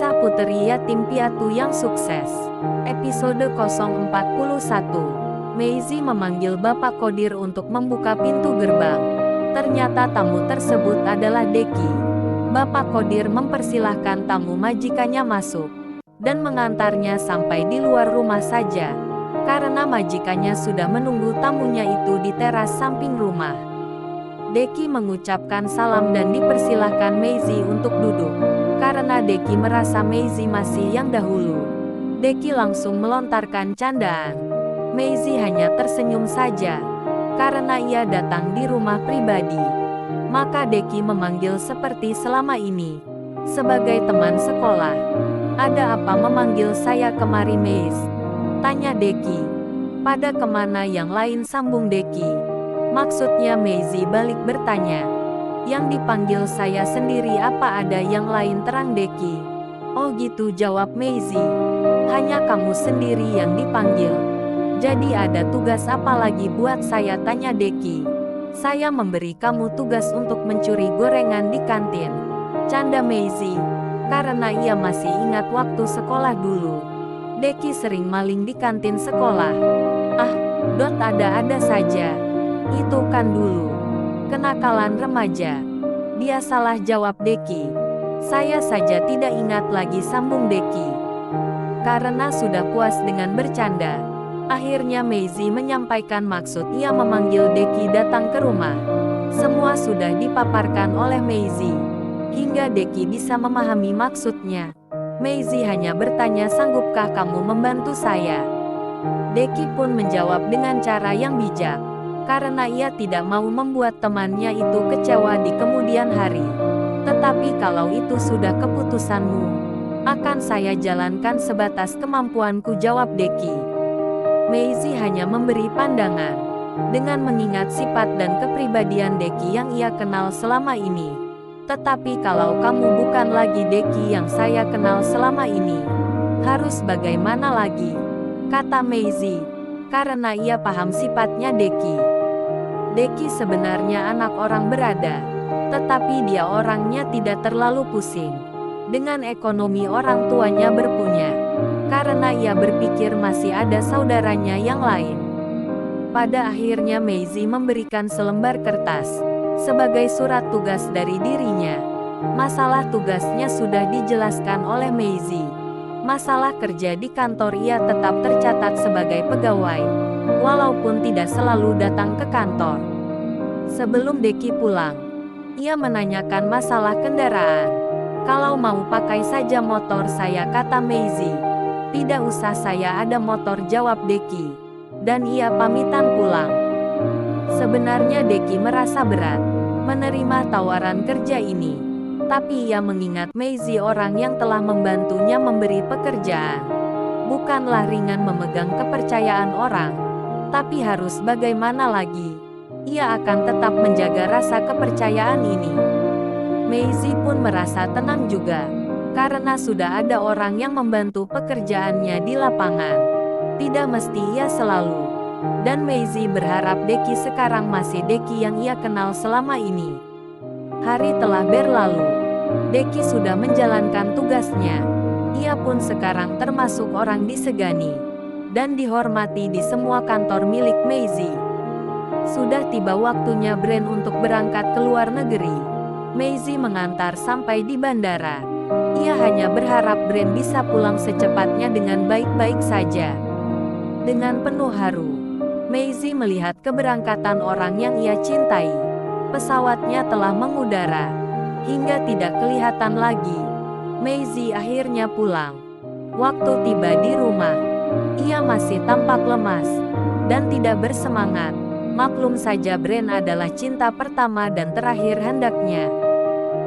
Kisah Puteri Yatim Piatu yang Sukses. Episode 041. Meizi memanggil Bapak Kodir untuk membuka pintu gerbang. Ternyata tamu tersebut adalah Deki. Bapak Kodir mempersilahkan tamu majikannya masuk dan mengantarnya sampai di luar rumah saja, karena majikannya sudah menunggu tamunya itu di teras samping rumah. Deki mengucapkan salam dan dipersilahkan Meizi untuk duduk. Karena Deki merasa Meizi masih yang dahulu, Deki langsung melontarkan candaan. Meizi hanya tersenyum saja, karena ia datang di rumah pribadi. Maka Deki memanggil seperti selama ini, sebagai teman sekolah. "Ada apa memanggil saya kemari, Meiz?" tanya Deki. "Pada kemana yang lain?" sambung Deki. Maksudnya Meizi balik bertanya. "Yang dipanggil saya sendiri, apa ada yang lain?" terang Deki. "Oh gitu," jawab Meizi. "Hanya kamu sendiri yang dipanggil. Jadi ada tugas apa lagi buat saya?" tanya Deki. "Saya memberi kamu tugas untuk mencuri gorengan di kantin," canda Meizi. Karena ia masih ingat waktu sekolah dulu. Deki sering maling di kantin sekolah. "Ah, ada saja. Itu kan dulu kenakalan remaja." "Biasalah," jawab Deki. "Saya saja tidak ingat lagi," sambung Deki. Karena sudah puas dengan bercanda, akhirnya Meizi menyampaikan maksud ia memanggil Deki datang ke rumah. Semua sudah dipaparkan oleh Meizi, hingga Deki bisa memahami maksudnya. Meizi hanya bertanya, "Sanggupkah kamu membantu saya?" Deki pun menjawab dengan cara yang bijak, karena ia tidak mau membuat temannya itu kecewa di kemudian hari. "Tetapi kalau itu sudah keputusanmu, akan saya jalankan sebatas kemampuanku," jawab Deki. Meizi hanya memberi pandangan, dengan mengingat sifat dan kepribadian Deki yang ia kenal selama ini. "Tetapi kalau kamu bukan lagi Deki yang saya kenal selama ini, harus bagaimana lagi?" kata Meizi, karena ia paham sifatnya Deki. Deki sebenarnya anak orang berada, tetapi dia orangnya tidak terlalu pusing dengan ekonomi orang tuanya berpunya, karena ia berpikir masih ada saudaranya yang lain. Pada akhirnya Meizi memberikan selembar kertas sebagai surat tugas dari dirinya. Masalah tugasnya sudah dijelaskan oleh Meizi. Masalah kerja di kantor, ia tetap tercatat sebagai pegawai, walaupun tidak selalu datang ke kantor. Sebelum Deki pulang, ia menanyakan masalah kendaraan. "Kalau mau pakai saja motor saya," kata Meizi. "Tidak usah, saya ada motor," jawab Deki. Dan ia pamitan pulang. Sebenarnya Deki merasa berat menerima tawaran kerja ini, tapi ia mengingat Meizi orang yang telah membantunya memberi pekerjaan. Bukanlah ringan memegang kepercayaan orang, tapi harus bagaimana lagi? Ia akan tetap menjaga rasa kepercayaan ini. Meizi pun merasa tenang juga, karena sudah ada orang yang membantu pekerjaannya di lapangan. Tidak mesti ia selalu. Dan Meizi berharap Deki sekarang masih Deki yang ia kenal selama ini. Hari telah berlalu. Deki sudah menjalankan tugasnya. Ia pun sekarang termasuk orang disegani dan dihormati di semua kantor milik Meizi. Sudah tiba waktunya Bren untuk berangkat ke luar negeri. Meizi mengantar sampai di bandara. Ia hanya berharap Bren bisa pulang secepatnya dengan baik-baik saja. Dengan penuh haru, Meizi melihat keberangkatan orang yang ia cintai. Pesawatnya telah mengudara hingga tidak kelihatan lagi. Meizi akhirnya pulang. Waktu tiba di rumah, ia masih tampak lemas dan tidak bersemangat. Maklum saja Bren adalah cinta pertama dan terakhir hendaknya.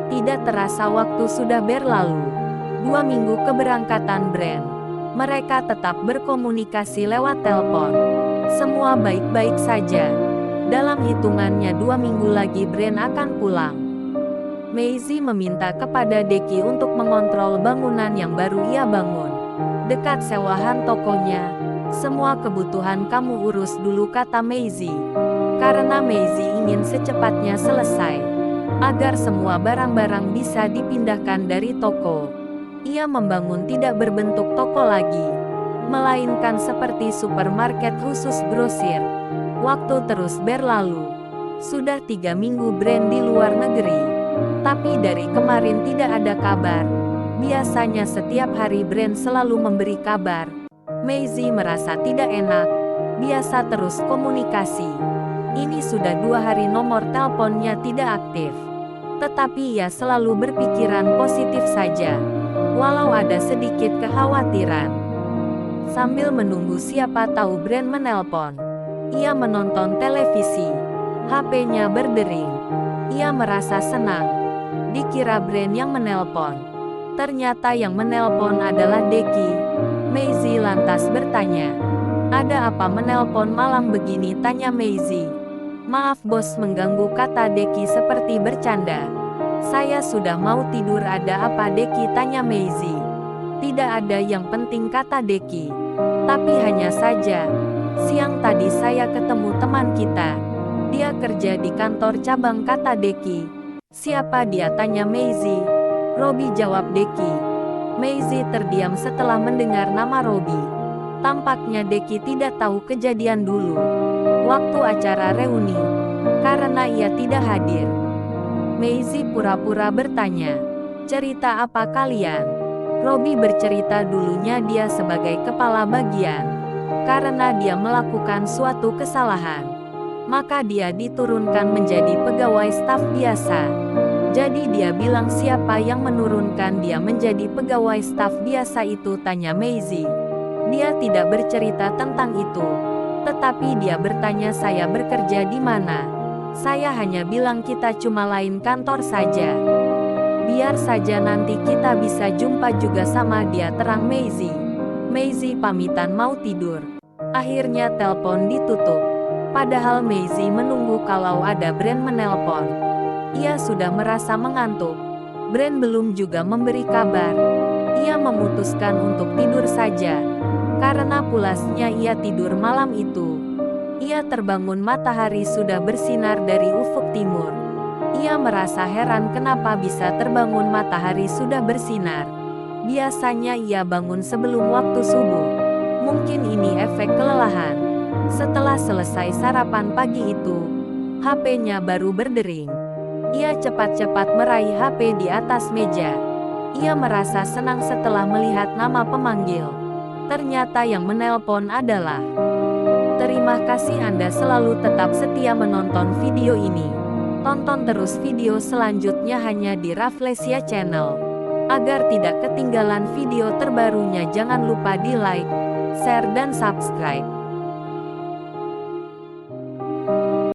Tidak terasa waktu sudah berlalu. 2 minggu keberangkatan Bren. Mereka tetap berkomunikasi lewat telepon. Semua baik-baik saja. Dalam hitungannya 2 minggu lagi Bren akan pulang. Meizi meminta kepada Deki untuk mengontrol bangunan yang baru ia bangun dekat sewahan tokonya. "Semua kebutuhan kamu urus dulu," kata Meizi. Karena Meizi ingin secepatnya selesai, agar semua barang-barang bisa dipindahkan dari toko. Ia membangun tidak berbentuk toko lagi, melainkan seperti supermarket khusus grosir. Waktu terus berlalu. Sudah 3 minggu brand di luar negeri. Tapi dari kemarin tidak ada kabar. Biasanya setiap hari brand selalu memberi kabar. Maisie merasa tidak enak. Biasa terus komunikasi. Ini sudah 2 hari nomor teleponnya tidak aktif. Tetapi ia selalu berpikiran positif saja, walau ada sedikit kekhawatiran. Sambil menunggu siapa tahu brand menelpon, ia menonton televisi. HP-nya berdering. Ia merasa senang. Dikira brand yang menelpon. Ternyata yang menelpon adalah Deki. Maisie lantas bertanya, "Ada apa menelpon malam begini?" tanya Maisie. "Maaf bos mengganggu," kata Deki seperti bercanda. "Saya sudah mau tidur." "Ada apa Deki?" tanya Maisie. "Tidak ada yang penting," kata Deki. "Tapi hanya saja, siang tadi saya ketemu teman kita. Dia kerja di kantor cabang," kata Deki. "Siapa dia?" tanya Maisie. "Robi," jawab Deki. Maisie terdiam setelah mendengar nama Robi. Tampaknya Deki tidak tahu kejadian dulu waktu acara reuni, karena ia tidak hadir. Maisie pura-pura bertanya, "Cerita apa kalian?" Robi bercerita dulunya dia sebagai kepala bagian. Karena dia melakukan suatu kesalahan, maka dia diturunkan menjadi pegawai staf biasa. "Jadi dia bilang siapa yang menurunkan dia menjadi pegawai staf biasa itu?" tanya Maisie. "Dia tidak bercerita tentang itu. Tetapi dia bertanya saya bekerja di mana. Saya hanya bilang kita cuma lain kantor saja. Biar saja nanti kita bisa jumpa juga sama dia," terang Maisie. Maisie pamitan mau tidur. Akhirnya telepon ditutup. Padahal Maisie menunggu kalau ada brand menelpon. Ia sudah merasa mengantuk. Brand belum juga memberi kabar. Ia memutuskan untuk tidur saja. Karena pulasnya ia tidur malam itu. Ia terbangun matahari sudah bersinar dari ufuk timur. Ia merasa heran kenapa bisa terbangun matahari sudah bersinar. Biasanya ia bangun sebelum waktu subuh. Mungkin ini efek kelelahan. Setelah selesai sarapan pagi itu, HP-nya baru berdering. Ia cepat-cepat meraih HP di atas meja. Ia merasa senang setelah melihat nama pemanggil. Ternyata yang menelpon adalah. Terima kasih Anda selalu tetap setia menonton video ini. Tonton terus video selanjutnya hanya di Rafflesia Channel. Agar tidak ketinggalan video terbarunya, jangan lupa di like, share dan subscribe.